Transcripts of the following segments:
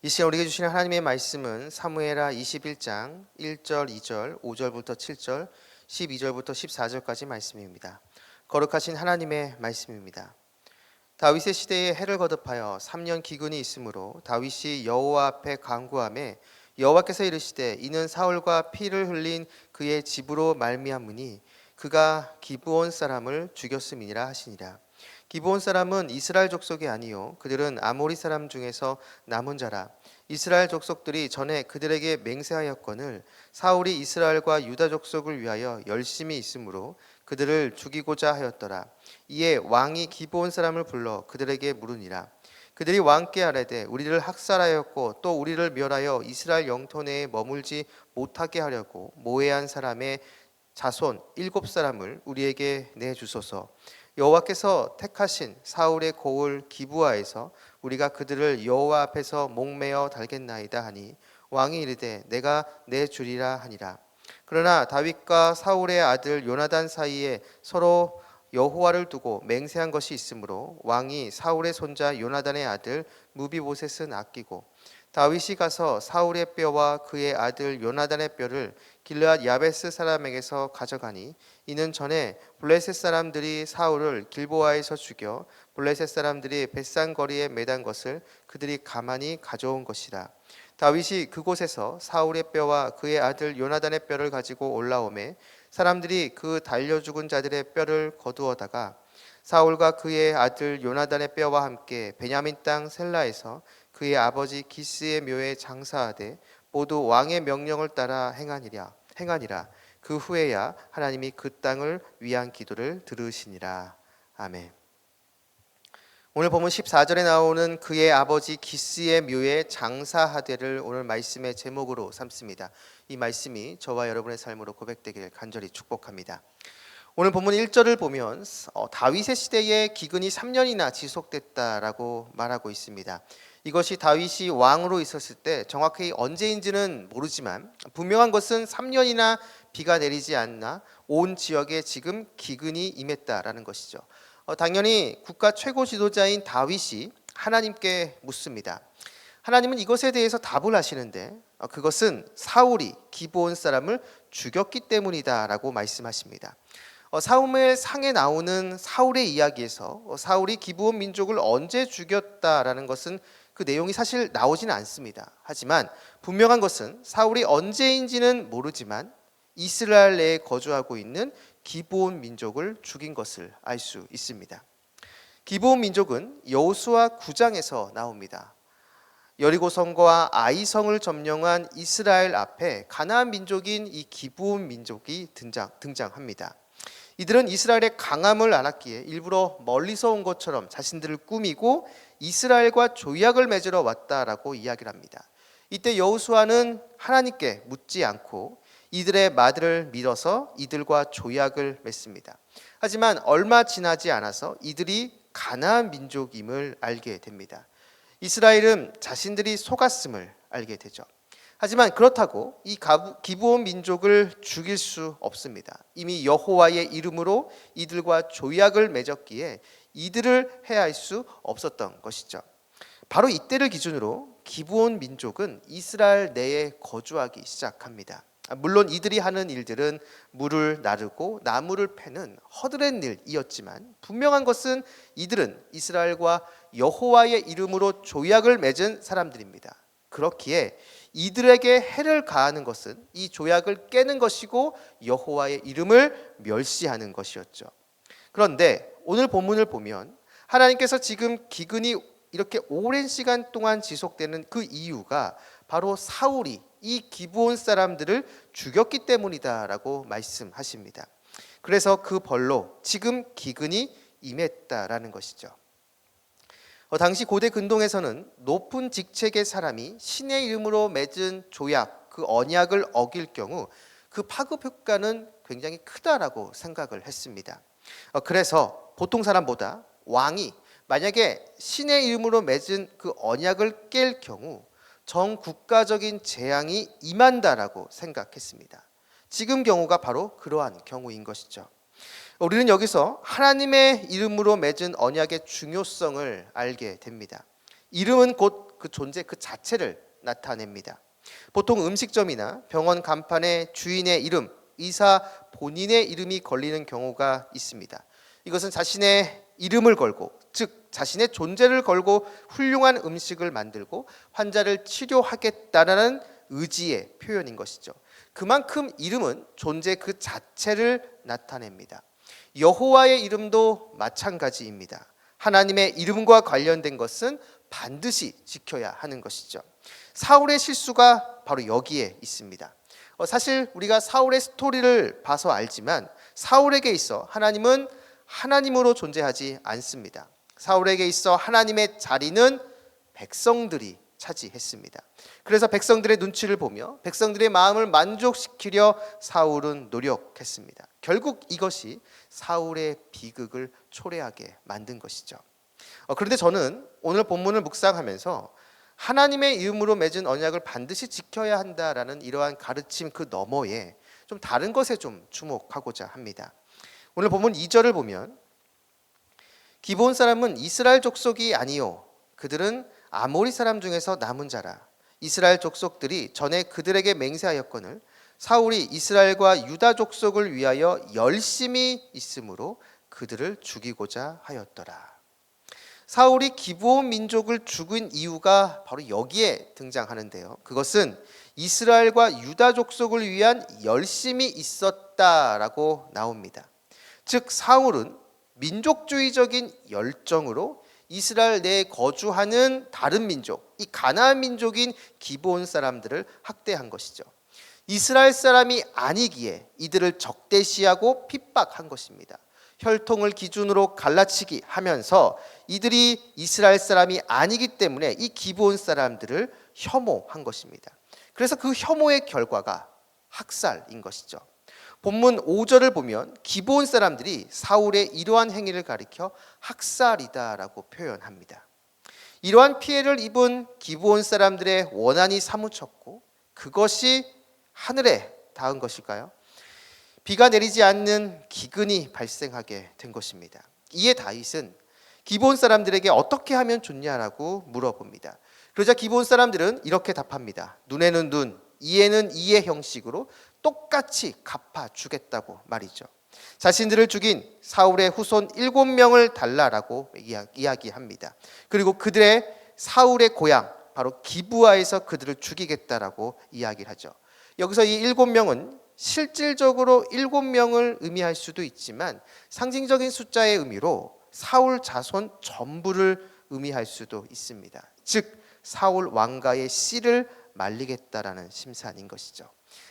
이 시간 우리에게 주시는 하나님의 말씀은 사무엘하 21장 1절, 2절, 5절부터 7절, 12절부터 14절까지 말씀입니다. 거룩하신 하나님의 말씀입니다. 다윗의 시대에 해를 거듭하여 3년 기근이 있으므로 다윗이 여호와 앞에 간구하매 여호와께서 이르시되 이는 사울과 피를 흘린 그의 집으로 말미암으니 그가 기브온 사람을 죽였음이니라 하시니라. 기브온 사람은 이스라엘 족속이 아니요 그들은 아모리 사람 중에서 남은 자라. 이스라엘 족속들이 전에 그들에게 맹세하였거늘 사울이 이스라엘과 유다 족속을 위하여 열심히 있으므로 그들을 죽이고자 하였더라. 이에 왕이 기브온 사람을 불러 그들에게 물으니라. 그들이 왕께 아뢰되 우리를 학살하였고 또 우리를 멸하여 이스라엘 영토 내에 머물지 못하게 하려고 모해한 사람의 자손 7사람을 우리에게 내주소서. 여호와께서 택하신 사울의 고을 기브아에서 우리가 그들을 여호와 앞에서 목매어 달겠나이다 하니 왕이 이르되 내가 내주리라 하니라. 그러나 다윗과 사울의 아들 요나단 사이에 서로 여호와를 두고 맹세한 것이 있으므로 왕이 사울의 손자 요나단의 아들 무비보셋은 아끼고 다윗이 가서 사울의 뼈와 그의 아들 요나단의 뼈를 길르앗 야베스 사람에게서 가져가니 이는 전에 블레셋 사람들이 사울을 길보아에서 죽여 블레셋 사람들이 벳산 거리에 매단 것을 그들이 가만히 가져온 것이라. 다윗이 그곳에서 사울의 뼈와 그의 아들 요나단의 뼈를 가지고 올라오매 사람들이 그 달려 죽은 자들의 뼈를 거두어다가 사울과 그의 아들 요나단의 뼈와 함께 베냐민 땅 셀라에서 그의 아버지 기스의 묘에 장사하되 모두 왕의 명령을 따라 행하니라. 그 후에야 하나님이 그 땅을 위한 기도를 들으시니라. 아멘. 오늘 본문 14절에 나오는 그의 아버지 기스의 묘에 장사하되를 오늘 말씀의 제목으로 삼습니다. 이 말씀이 저와 여러분의 삶으로 고백되길 간절히 축복합니다. 오늘 본문 1절을 보면 다윗의 시대에 기근이 3년이나 지속됐다라고 말하고 있습니다. 이것이 다윗이 왕으로 있었을 때 정확히 언제인지는 모르지만 분명한 것은 3년이나 비가 내리지 않나 온 지역에 지금 기근이 임했다라는 것이죠. 당연히 국가 최고 지도자인 다윗이 하나님께 묻습니다. 하나님은 이것에 대해서 답을 하시는데 그것은 사울이 기브온 사람을 죽였기 때문이다라고 말씀하십니다. 사무엘 상에 나오는 사울의 이야기에서 사울이 기브온 민족을 언제 죽였다라는 것은 그 내용이 사실 나오지는 않습니다. 하지만 분명한 것은 사울이 언제인지는 모르지만 이스라엘 내에 거주하고 있는 기브온 민족을 죽인 것을 알 수 있습니다. 기브온 민족은 여호수아 9장에서 나옵니다. 여리고성과 아이성을 점령한 이스라엘 앞에 가나안 민족인 이 기브온 민족이 등장합니다. 이들은 이스라엘의 강함을 알았기에 일부러 멀리서 온 것처럼 자신들을 꾸미고 이스라엘과 조약을 맺으러 왔다라고 이야기를 합니다. 이때 여호수아는 하나님께 묻지 않고 이들의 말을 믿어서 이들과 조약을 맺습니다. 하지만 얼마 지나지 않아서 이들이 가나안 민족임을 알게 됩니다. 이스라엘은 자신들이 속았음을 알게 되죠. 하지만 그렇다고 이 기브온 민족을 죽일 수 없습니다. 이미 여호와의 이름으로 이들과 조약을 맺었기에 이들을 해할 수 없었던 것이죠. 바로 이때를 기준으로 기브온 민족은 이스라엘 내에 거주하기 시작합니다. 물론 이들이 하는 일들은 물을 나르고 나무를 패는 허드렛 일이었지만 분명한 것은 이들은 이스라엘과 여호와의 이름으로 조약을 맺은 사람들입니다. 그렇기에 이들에게 해를 가하는 것은 이 조약을 깨는 것이고 여호와의 이름을 멸시하는 것이었죠. 그런데 오늘 본문을 보면 하나님께서 지금 기근이 이렇게 오랜 시간 동안 지속되는 그 이유가 바로 사울이 이 기브온 사람들을 죽였기 때문이다라고 말씀하십니다. 그래서 그 벌로 지금 기근이 임했다라는 것이죠. 당시 고대 근동에서는 높은 직책의 사람이 신의 이름으로 맺은 조약, 그 언약을 어길 경우 그 파급 효과는 굉장히 크다라고 생각을 했습니다. 그래서 보통 사람보다 왕이 만약에 신의 이름으로 맺은 그 언약을 깰 경우 전 국가적인 재앙이 임한다라고 생각했습니다. 지금 경우가 바로 그러한 경우인 것이죠. 우리는 여기서 하나님의 이름으로 맺은 언약의 중요성을 알게 됩니다. 이름은 곧 그 존재 그 자체를 나타냅니다. 보통 음식점이나 병원 간판에 주인의 이름, 의사 본인의 이름이 걸리는 경우가 있습니다. 이것은 자신의 이름을 걸고, 즉 자신의 존재를 걸고 훌륭한 음식을 만들고 환자를 치료하겠다라는 의지의 표현인 것이죠. 그만큼 이름은 존재 그 자체를 나타냅니다. 여호와의 이름도 마찬가지입니다. 하나님의 이름과 관련된 것은 반드시 지켜야 하는 것이죠. 사울의 실수가 바로 여기에 있습니다. 사실 우리가 사울의 스토리를 봐서 알지만 사울에게 있어 하나님은 하나님으로 존재하지 않습니다. 사울에게 있어 하나님의 자리는 백성들이 차지했습니다. 그래서 백성들의 눈치를 보며 백성들의 마음을 만족시키려 사울은 노력했습니다. 결국 이것이 사울의 비극을 초래하게 만든 것이죠. 그런데 저는 오늘 본문을 묵상하면서 하나님의 이름으로 맺은 언약을 반드시 지켜야 한다라는 이러한 가르침 그 너머에 좀 다른 것에 좀 주목하고자 합니다. 오늘 본문 2절을 보면 기브온 사람은 이스라엘 족속이 아니요 그들은 아모리 사람 중에서 남은 자라. 이스라엘 족속들이 전에 그들에게 맹세하였거늘 사울이 이스라엘과 유다 족속을 위하여 열심히 있으므로 그들을 죽이고자 하였더라. 사울이 기브온 민족을 죽인 이유가 바로 여기에 등장하는데요. 그것은 이스라엘과 유다 족속을 위한 열심이 있었다라고 나옵니다. 즉 사울은 민족주의적인 열정으로 이스라엘 내에 거주하는 다른 민족, 이 가나안 민족인 기브온 사람들을 학대한 것이죠. 이스라엘 사람이 아니기에 이들을 적대시하고 핍박한 것입니다. 혈통을 기준으로 갈라치기 하면서 이들이 이스라엘 사람이 아니기 때문에 이 기브온 사람들을 혐오한 것입니다. 그래서 그 혐오의 결과가 학살인 것이죠. 본문 5절을 보면 기브온 사람들이 사울의 이러한 행위를 가리켜 학살이다라고 표현합니다. 이러한 피해를 입은 기브온 사람들의 원한이 사무쳤고 그것이 하늘에 닿은 것일까요? 비가 내리지 않는 기근이 발생하게 된 것입니다. 이에 다윗은 기브온 사람들에게 어떻게 하면 좋냐라고 물어봅니다. 그러자 기브온 사람들은 이렇게 답합니다. 눈에는 눈, 이에는 이의 형식으로 똑같이 갚아주겠다고 말이죠. 자신들을 죽인 사울의 후손 7명을 달라라고 이야기합니다. 그리고 그들의 사울의 고향 바로 기브아에서 그들을 죽이겠다라고 이야기를 하죠. 여기서 이 7명은 실질적으로 7명을 의미할 수도 있지만 상징적인 숫자의 의미로 사울 자손 전부를 의미할 수도 있습니다. 즉 사울 왕가의 씨를 말리겠다라는 심산인 것이죠.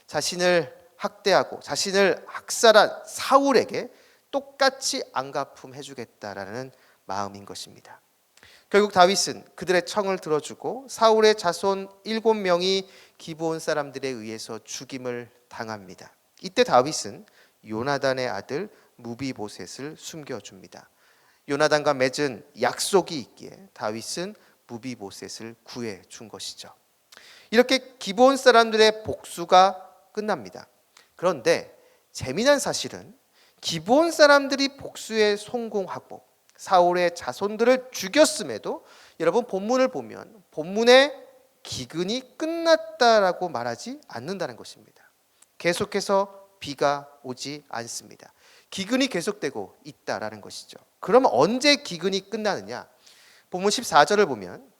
자신을 학대하고 자신을 학살한 사울에게 똑같이 안갚음해 주겠다라는 마음인 것입니다. 결국 다윗은 그들의 청을 들어주고 사울의 자손 7명이 기브온 사람들에 의해서 죽임을 당합니다. 이때 다윗은 요나단의 아들 무비보셋을 숨겨줍니다. 요나단과 맺은 약속이 있기에 다윗은 무비보셋을 구해 준 것이죠. 이렇게 기브온 사람들의 복수가 끝납니다. 그런데 재미난 사실은 기브온 사람들이 복수에 성공하고 사울의 자손들을 죽였음에도 여러분 본문을 보면 본문에 기근이 끝났다라고 말하지 않는다는 것입니다. 계속해서 비가 오지 않습니다. 기근이 계속되고 있다라는 것이죠. 그러면 언제 기근이 끝나느냐? 본문 14절을 보면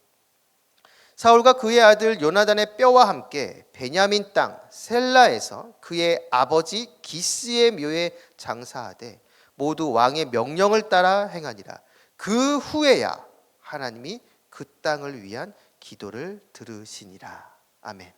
사울과 그의 아들 요나단의 뼈와 함께 베냐민 땅 셀라에서 그의 아버지 기스의 묘에 장사하되 모두 왕의 명령을 따라 행하니라. 그 후에야 하나님이 그 땅을 위한 기도를 들으시니라. 아멘.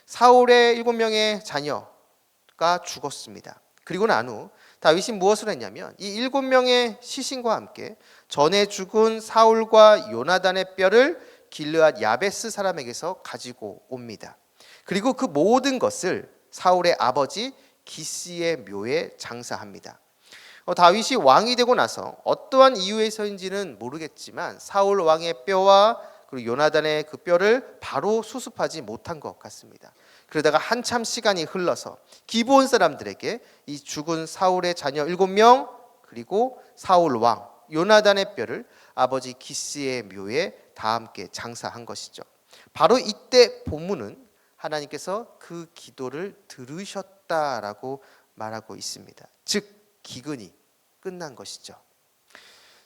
사울의 7명의 자녀가 죽었습니다. 그리고 난 후 다윗이 무엇을 했냐면 이 7명의 시신과 함께 전에 죽은 사울과 요나단의 뼈를 길르앗 야베스 사람에게서 가지고 옵니다. 그리고 그 모든 것을 사울의 아버지 기스의 묘에 장사합니다. 다윗이 왕이 되고 나서 어떠한 이유에서인지는 모르겠지만 사울 왕의 뼈와 그리고 요나단의 그 뼈를 바로 수습하지 못한 것 같습니다. 그러다가 한참 시간이 흘러서 기브온 사람들에게 이 죽은 사울의 자녀 7명 그리고 사울 왕 요나단의 뼈를 아버지 기스의 묘에 다 함께 장사한 것이죠. 바로 이때 본문은 하나님께서 그 기도를 들으셨다라고 말하고 있습니다. 즉 기근이 끝난 것이죠.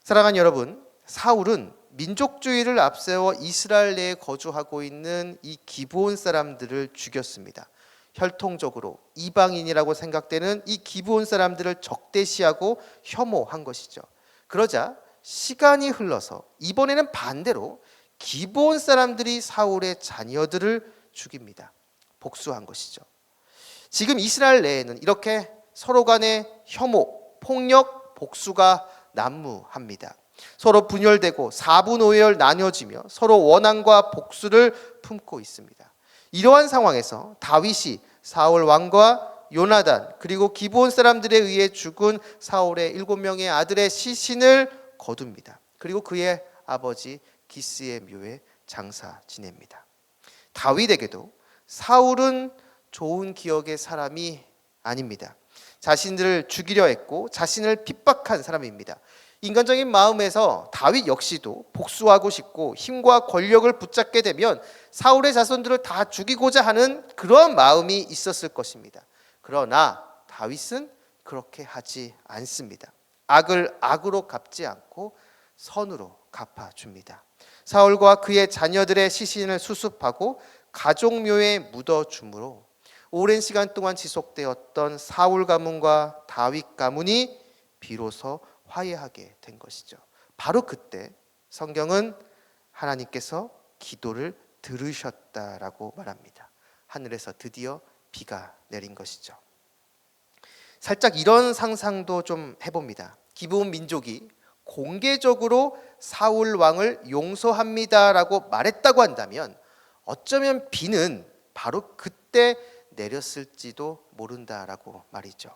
사랑하는 여러분, 사울은 민족주의를 앞세워 이스라엘 내에 거주하고 있는 이 기브온 사람들을 죽였습니다. 혈통적으로 이방인이라고 생각되는 이 기브온 사람들을 적대시하고 혐오한 것이죠. 그러자 시간이 흘러서 이번에는 반대로 기브온 사람들이 사울의 자녀들을 죽입니다. 복수한 것이죠. 지금 이스라엘 내에는 이렇게 서로 간의 혐오, 폭력, 복수가 난무합니다. 서로 분열되고 4분 5열 나뉘어지며 서로 원한과 복수를 품고 있습니다. 이러한 상황에서 다윗이 사울 왕과 요나단 그리고 기브온 사람들에 의해 죽은 사울의 7명의 아들의 시신을 거둡니다. 그리고 그의 아버지 기스의 묘에 장사 지냅니다. 다윗에게도 사울은 좋은 기억의 사람이 아닙니다. 자신들을 죽이려 했고 자신을 핍박한 사람입니다. 인간적인 마음에서 다윗 역시도 복수하고 싶고 힘과 권력을 붙잡게 되면 사울의 자손들을 다 죽이고자 하는 그러한 마음이 있었을 것입니다. 그러나 다윗은 그렇게 하지 않습니다. 악을 악으로 갚지 않고 선으로 갚아줍니다. 사울과 그의 자녀들의 시신을 수습하고 가족묘에 묻어줌으로 오랜 시간 동안 지속되었던 사울 가문과 다윗 가문이 비로소 화해하게 된 것이죠. 바로 그때 성경은 하나님께서 기도를 들으셨다라고 말합니다. 하늘에서 드디어 비가 내린 것이죠. 살짝 이런 상상도 좀 해봅니다. 기브온 민족이 공개적으로 사울 왕을 용서합니다라고 말했다고 한다면 어쩌면 비는 바로 그때 내렸을지도 모른다라고 말이죠.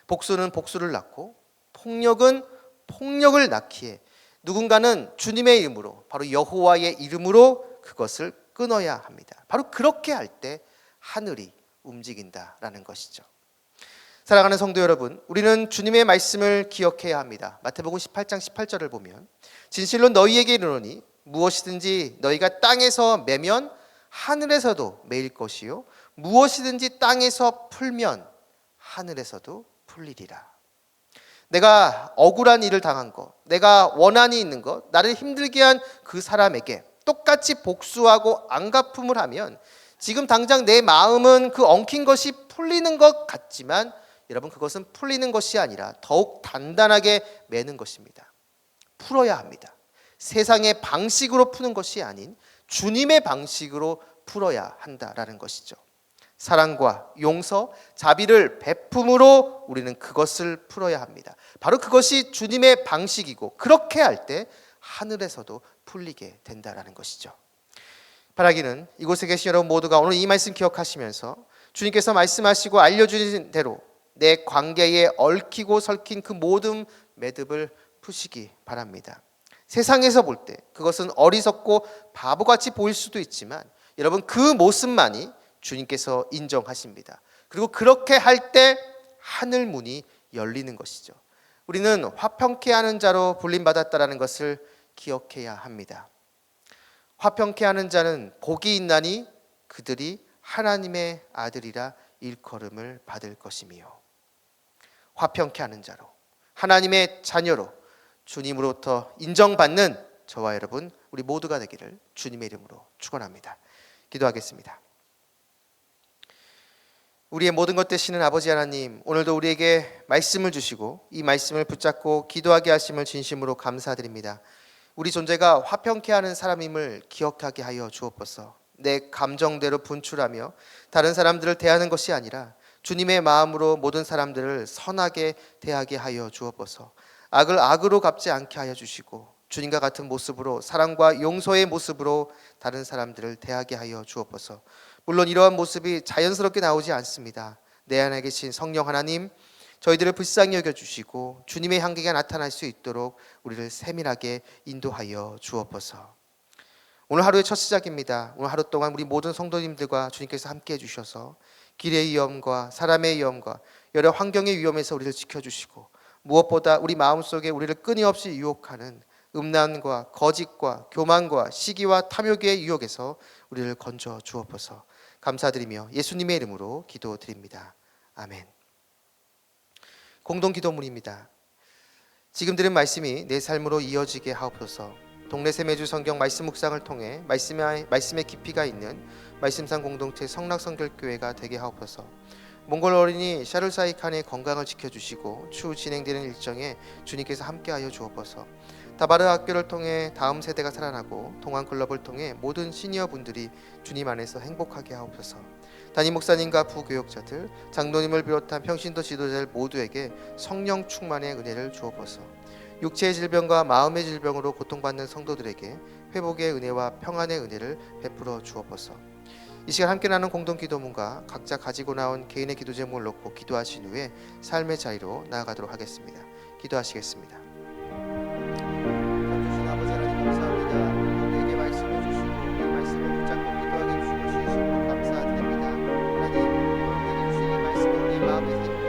복수는 복수를 낳고 폭력은 폭력을 낳기에 누군가는 주님의 이름으로 바로 여호와의 이름으로 그것을 끊어야 합니다. 바로 그렇게 할 때 하늘이 움직인다라는 것이죠. 사랑하는 성도 여러분, 우리는 주님의 말씀을 기억해야 합니다. 마태복음 18장 18절을 보면 진실로 너희에게 이르노니 무엇이든지 너희가 땅에서 매면 하늘에서도 매일 것이요 무엇이든지 땅에서 풀면 하늘에서도 풀리리라. 내가 억울한 일을 당한 것, 내가 원한이 있는 것, 나를 힘들게 한 그 사람에게 똑같이 복수하고 안갚음을 하면 지금 당장 내 마음은 그 엉킨 것이 풀리는 것 같지만 여러분 그것은 풀리는 것이 아니라 더욱 단단하게 매는 것입니다. 풀어야 합니다. 세상의 방식으로 푸는 것이 아닌 주님의 방식으로 풀어야 한다라는 것이죠. 사랑과 용서, 자비를 베품으로 우리는 그것을 풀어야 합니다. 바로 그것이 주님의 방식이고 그렇게 할 때 하늘에서도 풀리게 된다라는 것이죠. 바라기는 이곳에 계신 여러분 모두가 오늘 이 말씀 기억하시면서 주님께서 말씀하시고 알려주신 대로 내 관계에 얽히고 설킨 그 모든 매듭을 푸시기 바랍니다. 세상에서 볼 때 그것은 어리석고 바보같이 보일 수도 있지만 여러분 그 모습만이 주님께서 인정하십니다. 그리고 그렇게 할 때 하늘 문이 열리는 것이죠. 우리는 화평케 하는 자로 불림받았다라는 것을 기억해야 합니다. 화평케 하는 자는 복이 있나니 그들이 하나님의 아들이라 일컬음을 받을 것이며 화평케 하는 자로 하나님의 자녀로 주님으로부터 인정받는 저와 여러분 우리 모두가 되기를 주님의 이름으로 축원합니다. 기도하겠습니다. 우리의 모든 것 되시는 아버지 하나님, 오늘도 우리에게 말씀을 주시고 이 말씀을 붙잡고 기도하게 하심을 진심으로 감사드립니다. 우리 존재가 화평케 하는 사람임을 기억하게 하여 주옵소서. 내 감정대로 분출하며 다른 사람들을 대하는 것이 아니라 주님의 마음으로 모든 사람들을 선하게 대하게 하여 주옵소서. 악을 악으로 갚지 않게 하여 주시고 주님과 같은 모습으로 사랑과 용서의 모습으로 다른 사람들을 대하게 하여 주옵소서. 물론 이러한 모습이 자연스럽게 나오지 않습니다. 내 안에 계신 성령 하나님, 저희들을 불쌍히 여겨주시고 주님의 향기가 나타날 수 있도록 우리를 세밀하게 인도하여 주옵소서. 오늘 하루의 첫 시작입니다. 오늘 하루 동안 우리 모든 성도님들과 주님께서 함께해 주셔서 길의 위험과 사람의 위험과 여러 환경의 위험에서 우리를 지켜주시고 무엇보다 우리 마음속에 우리를 끊임없이 유혹하는 음란과 거짓과 교만과 시기와 탐욕의 유혹에서 우리를 건져 주옵소서. 감사드리며 예수님의 이름으로 기도드립니다. 아멘. 공동 기도문입니다. 지금 들은 말씀이 내 삶으로 이어지게 하옵소서. 동네 세매주 성경 말씀 묵상을 통해 말씀의 깊이가 있는 말씀상 공동체 성락성결교회가 되게 하옵소서. 몽골 어린이 샤를사이 칸의 건강을 지켜주시고 추후 진행되는 일정에 주님께서 함께하여 주옵소서. 다바르 학교를 통해 다음 세대가 살아나고 동안 클럽을 통해 모든 시니어 분들이 주님 안에서 행복하게 하옵소서. 담임 목사님과 부교역자들, 장로님을 비롯한 평신도 지도자들 모두에게 성령 충만의 은혜를 주옵소서. 육체의 질병과 마음의 질병으로 고통받는 성도들에게 회복의 은혜와 평안의 은혜를 베풀어 주옵소서. 이 시간 함께 나눈 공동 기도문과 각자 가지고 나온 개인의 기도 제목을 놓고 기도하신 후에 삶의 자리로 나아가도록 하겠습니다. 기도하시겠습니다. 주신 아버지 하나님 감사합니다. 우리에게 말씀을 주시고 이 말씀을 붙잡고 기도하게 해주시고 주시고 감사드립니다. 하나님, 우리에게 주신 이 말씀을 우리의 마음에 새기고